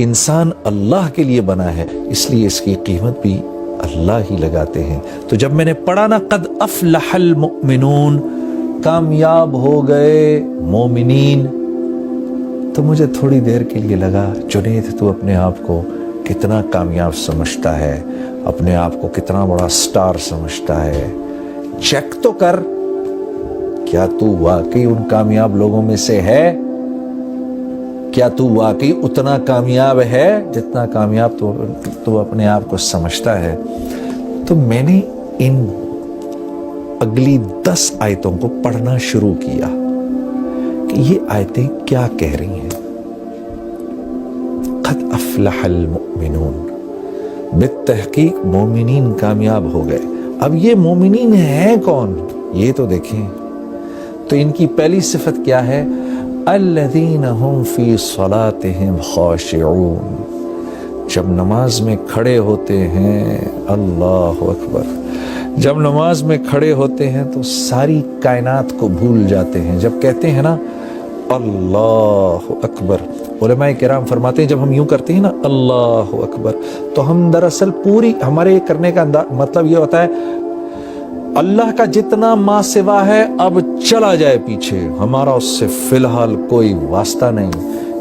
انسان اللہ کے لیے بنا ہے، اس لیے اس کی قیمت بھی اللہ ہی لگاتے ہیں۔ تو جب میں نے پڑھا نا قد افلح المؤمنون، کامیاب ہو گئے مومنین، تو مجھے تھوڑی دیر کے لیے لگا جنید تو اپنے آپ کو کتنا کامیاب سمجھتا ہے، اپنے آپ کو کتنا بڑا سٹار سمجھتا ہے، چیک تو کر کیا تو واقعی ان کامیاب لوگوں میں سے ہے؟ کیا تو واقعی اتنا کامیاب ہے جتنا کامیاب تو اپنے آپ کو سمجھتا ہے؟ تو میں نے ان اگلی 10 آیتوں کو پڑھنا شروع کیا کہ یہ آیتیں کیا کہہ رہی ہیں۔ قد افلح المؤمنون، بالتحقیق مومنین کامیاب ہو گئے۔ اب یہ مومنین ہیں کون؟ یہ تو دیکھیں۔ تو ان کی پہلی صفت کیا ہے؟ الذین هم فی صلاتهم خاشعون، جب نماز میں کھڑے ہوتے ہیں، اللہ اکبر، جب نماز میں کھڑے ہوتے ہیں تو ساری کائنات کو بھول جاتے ہیں۔ جب کہتے ہیں نا اللہ اکبر، علماء کرام فرماتے ہیں جب ہم یوں کرتے ہیں نا اللہ اکبر، تو ہم دراصل پوری ہمارے کرنے کا مطلب یہ ہوتا ہے اللہ کا جتنا ما سوا ہے اب چلا جائے پیچھے، ہمارا اس سے فی الحال کوئی واسطہ نہیں،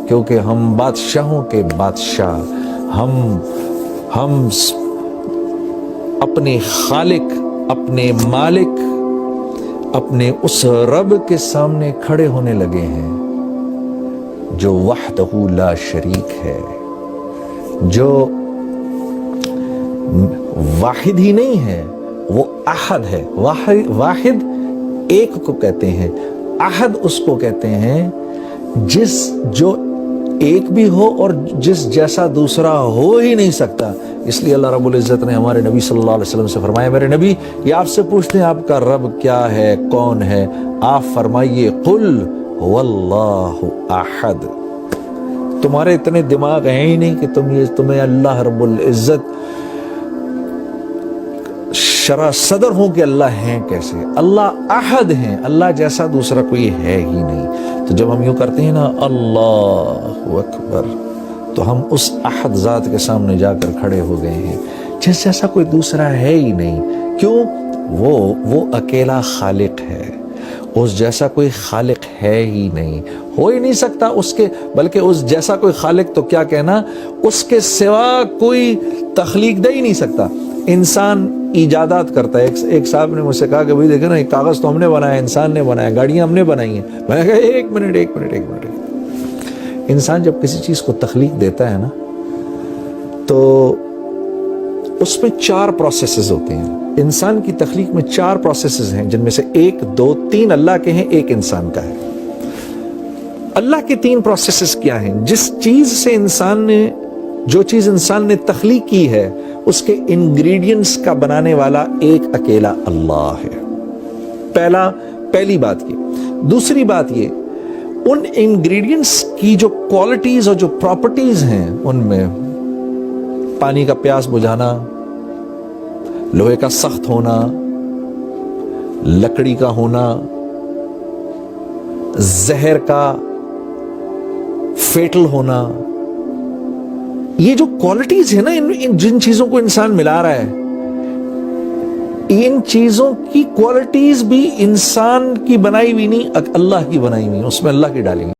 کیونکہ ہم بادشاہوں کے بادشاہ، ہم اپنے خالق، اپنے مالک، اپنے اس رب کے سامنے کھڑے ہونے لگے ہیں جو وحدہ لا شریک ہے، جو واحد ہی نہیں ہے، وہ احد ہے۔ واحد ایک کو کہتے ہیں، احد اس کو کہتے ہیں جو ایک بھی ہو اور جس جیسا دوسرا ہو ہی نہیں سکتا۔ اس لیے اللہ رب العزت نے ہمارے نبی صلی اللہ علیہ وسلم سے فرمایا، میرے نبی یہ آپ سے پوچھتے ہیں آپ کا رب کیا ہے، کون ہے؟ آپ فرمائیے قل هو اللہ احد۔ تمہارے اتنے دماغ ہیں ہی نہیں کہ تمہیں اللہ رب العزت شرح صدر ہوں کہ اللہ ہیں کیسے؟ اللہ احد ہیں، اللہ جیسا دوسرا کوئی ہے ہی نہیں۔ تو جب ہم یوں کرتے ہیں نا اللہ اکبر، تو ہم اس احد ذات کے سامنے جا کر کھڑے ہو گئے ہیں جس جیسا کوئی دوسرا ہے ہی نہیں۔ کیوں؟ وہ اکیلا خالق ہے، اس جیسا کوئی خالق ہے ہی نہیں، ہو ہی نہیں سکتا اس کے، بلکہ اس جیسا کوئی خالق تو کیا کہنا، اس کے سوا کوئی تخلیق دے ہی نہیں سکتا۔ انسان ایجادات کرتا ہے۔ ایک صاحب نے مجھ سے کہا کہ بھائی دیکھیں نا ایک کاغذ تو ہم نے بنایا، انسان نے بنایا، گاڑیاں ہم نے بنائی ہیں۔ میں نے کہا ایک منٹ، انسان جب کسی چیز کو تخلیق دیتا ہے نا تو اس میں 4 پروسیسز ہوتے ہیں۔ انسان کی تخلیق میں 4 پروسیسز ہیں، جن میں سے 1 2 3 اللہ کے ہیں، 1 انسان کا ہے۔ اللہ کے 3 پروسیسز کیا ہیں؟ جو چیز انسان نے تخلیق کی ہے اس کے انگریڈینٹس کا بنانے والا ایک اکیلا اللہ ہے۔ پہلی بات یہ۔ دوسری بات یہ، ان انگریڈینٹس کی جو کوالٹیز اور جو پراپرٹیز ہیں، ان میں پانی کا پیاس بجھانا، لوہے کا سخت ہونا، لکڑی کا ہونا، زہر کا فیٹل ہونا، یہ جو کوالٹیز ہیں نا، جن چیزوں کو انسان ملا رہا ہے، ان چیزوں کی کوالٹیز بھی انسان کی بنائی ہوئی نہیں، اللہ کی بنائی ہوئی، اس میں اللہ کی ڈالی ہوئی۔